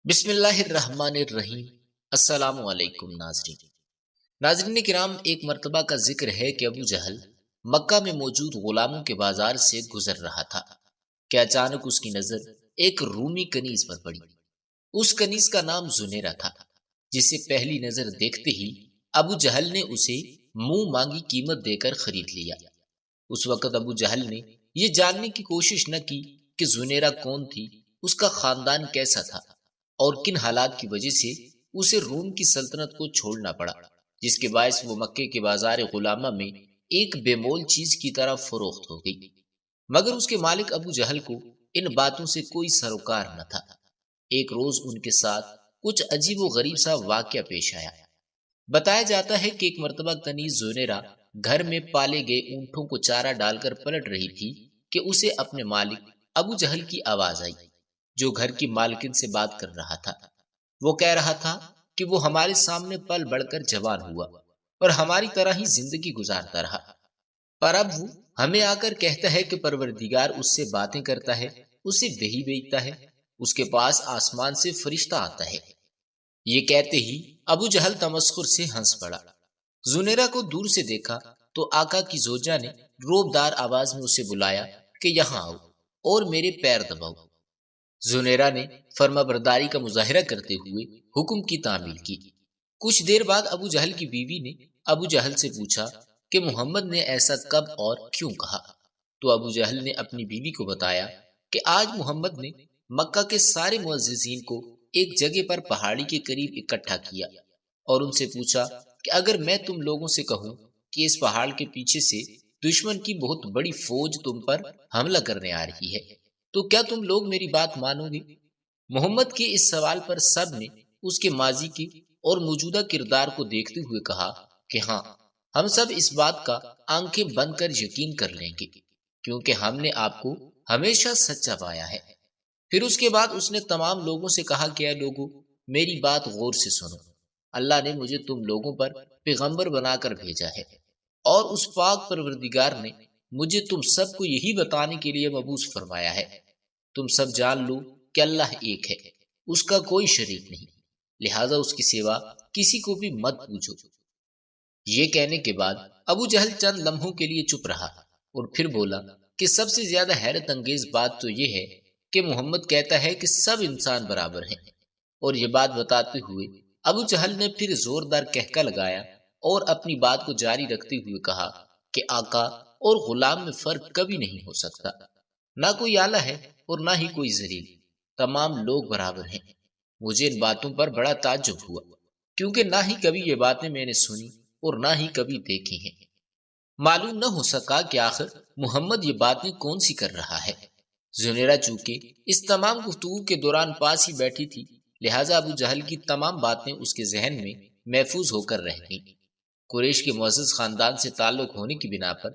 بسم اللہ الرحمن الرحیم۔ السلام علیکم ناظرین کرام، ایک مرتبہ کا ذکر ہے کہ ابو جہل مکہ میں موجود غلاموں کے بازار سے گزر رہا تھا کہ اچانک اس کی نظر ایک رومی کنیز پر پڑی۔ اس کنیز کا نام زنیرہ تھا، جسے پہلی نظر دیکھتے ہی ابو جہل نے اسے منہ مانگی قیمت دے کر خرید لیا۔ اس وقت ابو جہل نے یہ جاننے کی کوشش نہ کی کہ زنیرہ کون تھی، اس کا خاندان کیسا تھا اور کن حالات کی وجہ سے اسے روم کی سلطنت کو چھوڑنا پڑا، جس کے باعث وہ مکے کے بازار غلامہ میں ایک بے مول چیز کی طرح فروخت ہو گئی۔ مگر اس کے مالک ابو جہل کو ان باتوں سے کوئی سروکار نہ تھا۔ ایک روز ان کے ساتھ کچھ عجیب و غریب سا واقعہ پیش آیا۔ بتایا جاتا ہے کہ ایک مرتبہ کنیز زنیرہ گھر میں پالے گئے اونٹوں کو چارہ ڈال کر پلٹ رہی تھی کہ اسے اپنے مالک ابو جہل کی آواز آئی، جو گھر کی مالکن سے بات کر رہا تھا۔ وہ کہہ رہا تھا کہ وہ ہمارے سامنے پل بڑھ کر جوان ہوا اور ہماری طرح ہی زندگی گزارتا رہا، پر اب وہ ہمیں آ کر کہتا ہے کہ پروردگار اس سے باتیں کرتا ہے، اسے وحی بھیجتا ہے، اس کے پاس آسمان سے فرشتہ آتا ہے۔ یہ کہتے ہی ابو جہل تمسخر سے ہنس پڑا۔ زنیرہ کو دور سے دیکھا تو آقا کی زوجہ نے روبدار آواز میں اسے بلایا کہ یہاں آؤ اور میرے پیر دباؤ۔ زنیرہ نے فرما برداری کا مظاہرہ کرتے ہوئے حکم کی تعمیل کی۔ کچھ دیر بعد ابو جہل کی بیوی نے ابو جہل سے پوچھا کہ محمد نے ایسا کب اور کیوں کہا؟ تو ابو جہل نے اپنی بیوی کو بتایا کہ آج محمد نے مکہ کے سارے معززین کو ایک جگہ پر پہاڑی کے قریب اکٹھا کیا اور ان سے پوچھا کہ اگر میں تم لوگوں سے کہوں کہ اس پہاڑ کے پیچھے سے دشمن کی بہت بڑی فوج تم پر حملہ کرنے آ رہی ہے تو کیا تم لوگ میری بات مانو گے؟ محمد کے اس سوال پر سب نے اس کے ماضی کے اور موجودہ کردار کو دیکھتے ہوئے کہا کہ ہاں، ہم سب اس بات کا آنکھیں بند کر یقین کر لیں گے، کیونکہ ہم نے آپ کو ہمیشہ سچا پایا ہے۔ پھر اس کے بعد اس نے تمام لوگوں سے کہا کہ اے لوگو، میری بات غور سے سنو۔ اللہ نے مجھے تم لوگوں پر پیغمبر بنا کر بھیجا ہے، اور اس پاک پروردگار نے مجھے تم سب کو یہی بتانے کے لیے مبعوث فرمایا ہے۔ تم سب جان لو کہ اللہ ایک ہے، اس کا کوئی شریک نہیں، لہذا اس کی سوا کسی کو بھی مت پوچھو۔ یہ کہنے کے بعد ابو جہل چند لمحوں کے لیے چپ رہا اور پھر بولا کہ سب سے زیادہ حیرت انگیز بات تو یہ ہے کہ محمد کہتا ہے کہ سب انسان برابر ہیں۔ اور یہ بات بتاتے ہوئے ابو جہل نے پھر زوردار کہکا لگایا اور اپنی بات کو جاری رکھتے ہوئے کہا کہ آقا اور غلام میں فرق کبھی نہیں ہو سکتا، نہ کوئی اعلیٰ ہے اور نہ ہی کوئی ذلیل، تمام لوگ برابر ہیں۔ مجھے ان باتوں پر بڑا تعجب ہوا، کیونکہ نہ ہی کبھی یہ باتیں میں نے سنی اور نہ ہی کبھی دیکھی ہیں۔ معلوم نہ ہو سکا کہ آخر محمد یہ باتیں کون سی کر رہا ہے۔ زنیرہ چونکہ اس تمام گفتگو کے دوران پاس ہی بیٹھی تھی، لہٰذا ابو جہل کی تمام باتیں اس کے ذہن میں محفوظ ہو کر رہ گئیں۔ قریش کے معزز خاندان سے تعلق ہونے کی بنا پر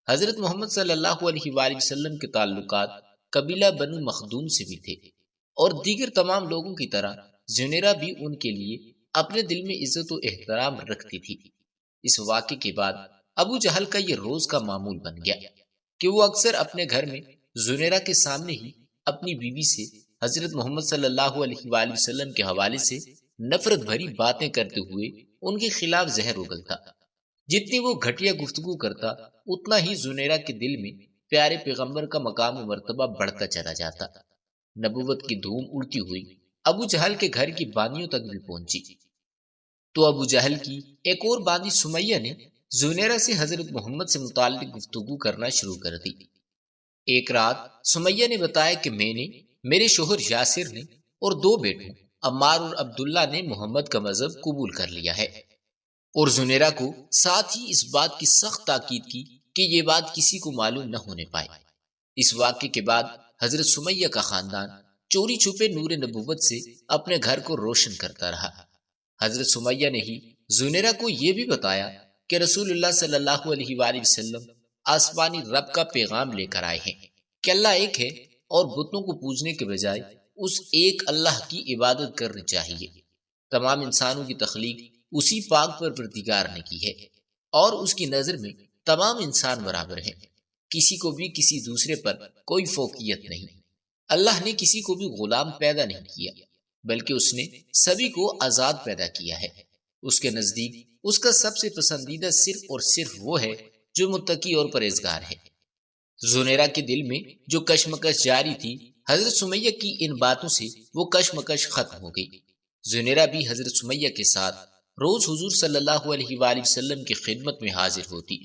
حضرت محمد صلی اللہ علیہ وآلہ وسلم کے تعلقات قبیلہ بنو مخدوم سے بھی تھے، اور دیگر تمام لوگوں کی طرح زنیرہ بھی ان کے لیے اپنے دل میں عزت و احترام رکھتی تھی۔ اس واقعے کے بعد ابو جہل کا یہ روز کا معمول بن گیا کہ وہ اکثر اپنے گھر میں زنیرہ کے سامنے ہی اپنی بیوی سے حضرت محمد صلی اللہ علیہ وآلہ وسلم کے حوالے سے نفرت بھری باتیں کرتے ہوئے ان کے خلاف زہر اگلتا۔ جتنی وہ گھٹیا گفتگو کرتا، اتنا ہی زنیرہ کے دل میں پیارے پیغمبر کا مقام و مرتبہ بڑھتا چلا جاتا۔ نبوت کی دھوم اڑتی ہوئی ابو جہل کے گھر کی بانیوں تک بھی پہنچی، تو ابو جہل کی ایک اور باندی سمیہ نے زنیرہ سے حضرت محمد سے متعلق گفتگو کرنا شروع کر دی۔ ایک رات سمیہ نے بتایا کہ میں نے، میرے شوہر یاسر نے اور دو بیٹوں عمار اور عبداللہ نے محمد کا مذہب قبول کر لیا ہے، اور زنیرہ کو ساتھ ہی اس بات کی سخت تاکید کی کہ یہ بات کسی کو معلوم نہ ہونے پائے۔ اس واقعے کے بعد حضرت سمیہ کا خاندان چوری چھپے نور نبوت سے اپنے گھر کو روشن کرتا رہا۔ حضرت سمیہ نے ہی زنیرہ کو یہ بھی بتایا کہ رسول اللہ صلی اللہ علیہ وآلہ وسلم آسمانی رب کا پیغام لے کر آئے ہیں کہ اللہ ایک ہے اور بتوں کو پوجنے کے بجائے اس ایک اللہ کی عبادت کرنی چاہیے۔ تمام انسانوں کی تخلیق اسی پاک پروردگار نے کی ہے، اور اس کی نظر میں تمام انسان برابر ہیں، کسی کو بھی کسی دوسرے پر کوئی فوقیت نہیں۔ اللہ نے کسی کو بھی غلام پیدا نہیں کیا، بلکہ اس نے سبھی کو آزاد پیدا کیا ہے۔ اس کے نزدیک اس کا سب سے پسندیدہ صرف اور صرف وہ ہے جو متقی اور پرہیزگار ہے۔ زنیرہ کے دل میں جو کشمکش جاری تھی، حضرت سمیہ کی ان باتوں سے وہ کشمکش ختم ہو گئی۔ زنیرہ بھی حضرت سمیہ کے ساتھ روز حضور صلی اللہ علیہ وآلہ وسلم کی خدمت میں حاضر ہوتی،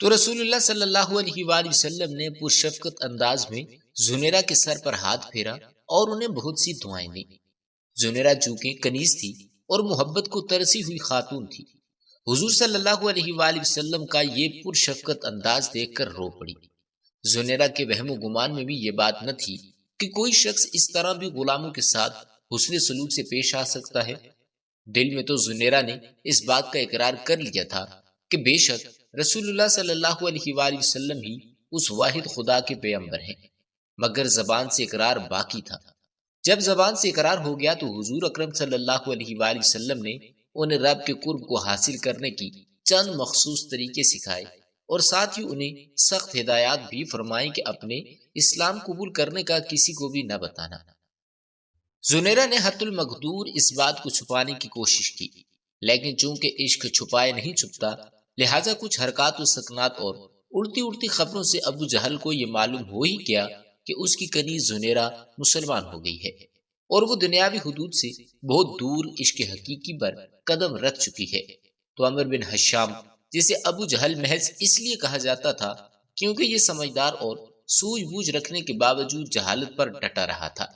تو رسول اللہ صلی اللہ علیہ وآلہ وسلم نے پرشفقت انداز میں زنیرہ کے سر پر ہاتھ پھیرا اور انہیں بہت سی دعائیں دیں۔ زنیرہ چونکہ کنیز تھی اور محبت کو ترسی ہوئی خاتون تھی، حضور صلی اللہ علیہ وآلہ وسلم کا یہ پرشفقت انداز دیکھ کر رو پڑی۔ زنیرہ کے وہم و گمان میں بھی یہ بات نہ تھی کہ کوئی شخص اس طرح بھی غلاموں کے ساتھ حسن سلوک سے پیش آ سکتا ہے۔ دل میں تو زنیرہ نے اس بات کا اقرار کر لیا تھا کہ بے شک رسول اللہ صلی اللہ علیہ وآلہ وسلم ہی اس واحد خدا کے پیغمبر ہیں، مگر زبان سے اقرار باقی تھا۔ جب زبان سے اقرار ہو گیا تو حضور اکرم صلی اللہ علیہ وآلہ وسلم نے انہیں رب کے قرب کو حاصل کرنے کی چند مخصوص طریقے سکھائے اور ساتھ ہی انہیں سخت ہدایات بھی فرمائیں کہ اپنے اسلام قبول کرنے کا کسی کو بھی نہ بتانا۔ زنیرہ نے حت المقدور اس بات کو چھپانے کی کوشش کی، لیکن چونکہ عشق چھپائے نہیں چھپتا، لہٰذا کچھ حرکات و سکنات اور اڑتی اڑتی خبروں سے ابو جہل کو یہ معلوم ہو ہی گیا کہ اس کی کنیز زنیرہ مسلمان ہو گئی ہے اور وہ دنیاوی حدود سے بہت دور عشق حقیقی پر قدم رکھ چکی ہے۔ تو عمر بن حشام، جسے ابو جہل محض اس لیے کہا جاتا تھا کیونکہ یہ سمجھدار اور سوجھ بوجھ رکھنے کے باوجود جہالت پر ڈٹا رہا تھا،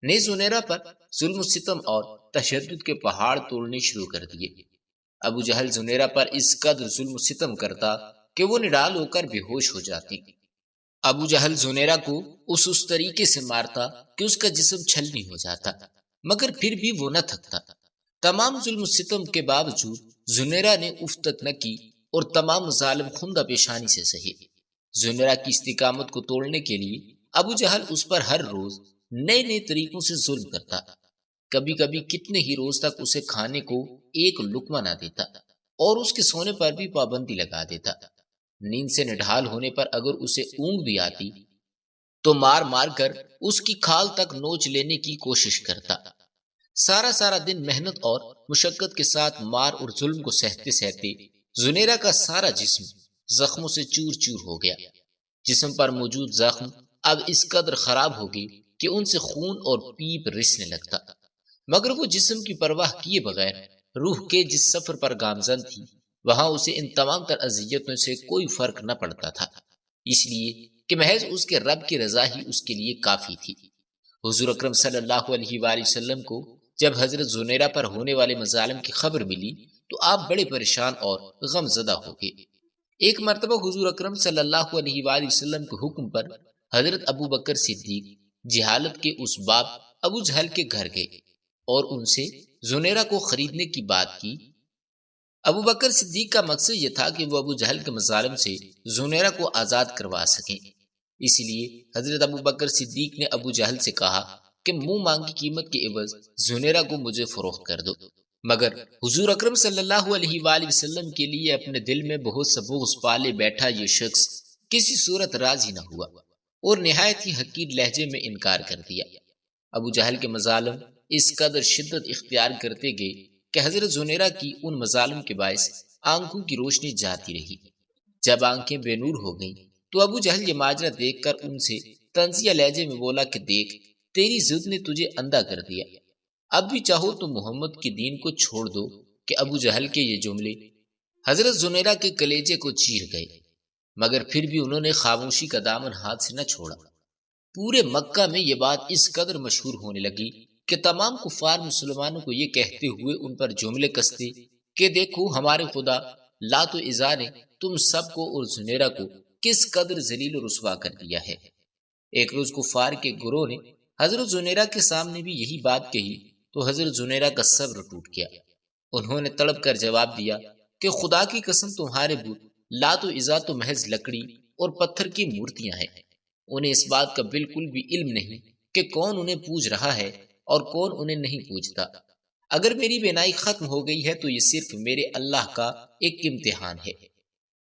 نے زنیرہ پر ظلم و ستم اور تشدد کے پہاڑ توڑنے شروع کر دیے۔ ابو جہل زنیرہ پر اس قدر ظلم و ستم کرتا کہ وہ نڈال ہو کر بے ہوش ہو جاتی۔ ابو جہل زنیرہ کو اس طریقے سے مارتا کہ اس کا جسم چھلنی ہو جاتا، مگر پھر بھی وہ نہ تھکتا۔ تمام ظلم و ستم کے باوجود زنیرہ نے اف تک نہ کی اور تمام مظالم خندہ پیشانی سے سہے۔ زنیرہ کی استقامت کو توڑنے کے لیے ابو جہل اس پر ہر روز نئے نئے طریقوں سے ظلم کرتا، کبھی کبھی کتنے ہی روز تک اسے کھانے کو ایک لقمہ نہ دیتا اور اس کے سونے پر بھی پابندی لگا دیتا۔ نیند سے نڈھال ہونے پر اگر اسے اونگ بھی آتی تو مار مار کر اس کی کھال تک نوچ لینے کی کوشش کرتا۔ سارا دن محنت اور مشقت کے ساتھ مار اور ظلم کو سہتے سہتے زنیرہ کا سارا جسم زخموں سے چور چور ہو گیا۔ جسم پر موجود زخم اب اس قدر خراب ہو گئے کہ ان سے خون اور پیپ رسنے لگتا، مگر وہ جسم کی پرواہ کیے بغیر روح کے جس سفر پر گامزن تھی، وہاں اسے ان تمام تر اذیتوں سے کوئی فرق نہ پڑتا تھا، اس لیے کہ محض اس کے رب کی رضا ہی اس کے لیے کافی تھی۔ حضور اکرم صلی اللہ علیہ وآلہ وسلم کو جب حضرت زنیرہ پر ہونے والے مظالم کی خبر ملی تو آپ بڑے پریشان اور غم زدہ ہو گئے۔ ایک مرتبہ حضور اکرم صلی اللہ علیہ وآلہ وسلم کے حکم پر حضرت ابو بکر صدیق جہالت کے اس باپ ابو جہل کے گھر گئے اور ان سے زنیرہ کو خریدنے کی بات کی۔ ابو بکر صدیق کا مقصد یہ تھا کہ وہ ابو جہل کے مظالم سے زنیرہ کو آزاد کروا سکیں، اس لیے حضرت ابو بکر صدیق نے ابو جہل سے کہا کہ منہ مانگی قیمت کے عوض زنیرہ کو مجھے فروخت کر دو، مگر حضور اکرم صلی اللہ علیہ وآلہ وسلم کے لیے اپنے دل میں بہت سا بغض پالے بیٹھا یہ شخص کسی صورت راضی نہ ہوا اور نہایت ہی حقیر لہجے میں انکار کر دیا۔ ابو جہل کے مظالم اس قدر شدت اختیار کرتے گئے کہ حضرت زنیرہ کی ان مظالم کے باعث آنکھوں کی روشنی جاتی رہی۔ جب آنکھیں بے نور ہو گئیں تو ابو جہل یہ ماجرا دیکھ کر ان سے طنزیہ لہجے میں بولا کہ دیکھ، تیری ضد نے تجھے اندھا کر دیا، اب بھی چاہو تو محمد کے دین کو چھوڑ دو۔ کہ ابو جہل کے یہ جملے حضرت زنیرہ کے کلیجے کو چیر گئے، مگر پھر بھی انہوں نے خاموشی کا دامن ہاتھ سے نہ چھوڑا۔ پورے مکہ میں یہ بات اس قدر مشہور ہونے لگی کہ تمام کفار مسلمانوں کو یہ کہتے ہوئے ان پر جملے کستے کہ دیکھو ہمارے خدا لات و عزا نے تم سب کو اور زنیرہ کو کس قدر ذلیل و رسوا کر دیا ہے۔ ایک روز کفار کے گروہ نے حضرت زنیرہ کے سامنے بھی یہی بات کہی تو حضرت زنیرہ کا صبر ٹوٹ گیا۔ انہوں نے تڑپ کر جواب دیا کہ خدا کی قسم تمہارے بت لات و عزا تو محض لکڑی اور پتھر کی مورتیاں ہیں، انہیں اس بات کا بالکل بھی علم نہیں کہ کون انہیں پوج رہا ہے اور کون انہیں نہیں پوجتا۔ اگر میری بینائی ختم ہو گئی ہے تو یہ صرف میرے اللہ کا ایک امتحان ہے،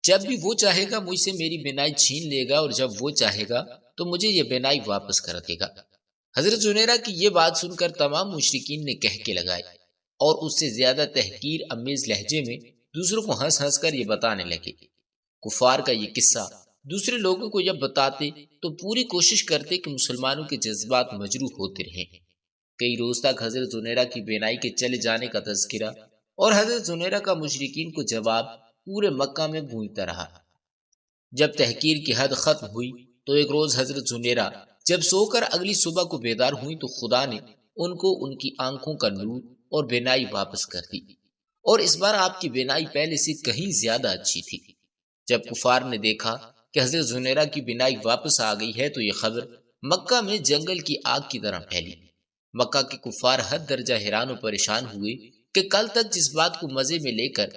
جب بھی وہ چاہے گا مجھ سے میری بینائی چھین لے گا اور جب وہ چاہے گا تو مجھے یہ بینائی واپس کر دے گا۔ حضرت زنیرہ کی یہ بات سن کر تمام مشرکین نے کہکے لگائے اور اس سے زیادہ تحقیر امیز لہجے میں دوسروں کو ہنس ہنس کر یہ بتانے لگے۔ کفار کا یہ قصہ دوسرے لوگوں کو جب بتاتے تو پوری کوشش کرتے کہ مسلمانوں کے جذبات مجروح ہوتے رہیں۔ کئی روز تک حضرت زنیرہ کی بینائی کے چلے جانے کا تذکرہ اور حضرت زنیرہ کا مشرکین کو جواب پورے مکہ میں گونجتا رہا۔ جب تحقیر کی حد ختم ہوئی تو ایک روز حضرت زنیرہ جب سو کر اگلی صبح کو بیدار ہوئی تو خدا نے ان کو ان کی آنکھوں کا نور اور بینائی واپس کر دی، اور اس بار آپ کی بینائی پہلے سے کہیں زیادہ اچھی تھی۔ جب کفار نے دیکھا کہ حضرت زنیرہ کی بینائی واپس آ گئی ہے تو یہ خبر مکہ میں جنگل کی آگ کی طرح پھیلی۔ مکہ کے کفار حد درجہ حیران و پریشان ہوئے کہ کل تک جس بات کو مزے میں لے کر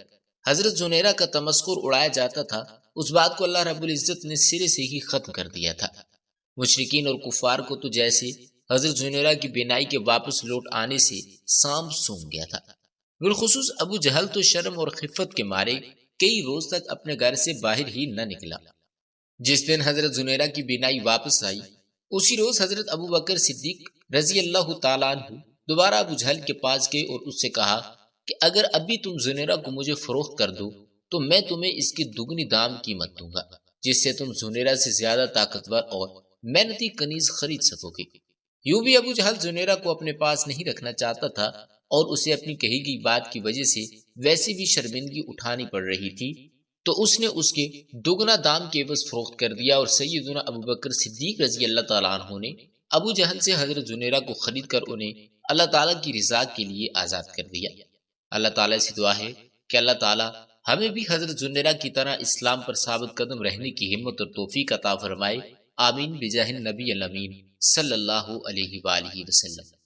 حضرت زنیرہ کا تمسخر اڑایا جاتا تھا، اس بات کو اللہ رب العزت نے سرے سے ہی ختم کر دیا تھا۔ مشرکین اور کفار کو تو جیسے حضرت زنیرہ کی بینائی کے واپس لوٹ آنے سے سانپ سونگ گیا تھا۔ بالخصوص ابو جہل تو شرم اور خفت کے مارے کئی روز تک اپنے گھر سے باہر ہی نہ نکلا۔ جس دن حضرت زنیرہ کی بینائی واپس آئی اسی روز حضرت ابو بکر صدیق رضی اللہ تعالیٰ عنہ دوبارہ ابو جہل کے پاس گئے اور اس سے کہا کہ اگر ابھی تم زنیرہ کو مجھے فروخت کر دو تو میں تمہیں اس کی دگنی دام قیمت دوں گا، جس سے تم زنیرہ سے زیادہ طاقتور اور محنتی کنیز خرید سکو گے۔ یوں بھی ابو جہل زنیرہ کو اپنے پاس نہیں رکھنا چاہتا تھا اور اسے اپنی کہی گئی بات کی وجہ سے ویسے بھی شرمندگی اٹھانی پڑ رہی تھی، تو اس نے اس کے دگنا دام کے عوض فروخت کر دیا، اور سیدنا ابو بکر صدیق رضی اللہ تعالیٰ عنہ نے ابو جہل سے حضرت زنیرہ کو خرید کر انہیں اللہ تعالیٰ کی رضا کے لیے آزاد کر دیا۔ اللہ تعالیٰ سے دعا ہے کہ اللہ تعالیٰ ہمیں بھی حضرت زنیرہ کی طرح اسلام پر ثابت قدم رہنے کی ہمت اور توفیق عطا فرمائے، آمین بجاہ النبی الامین صلی اللہ علیہ وآلہ وسلم۔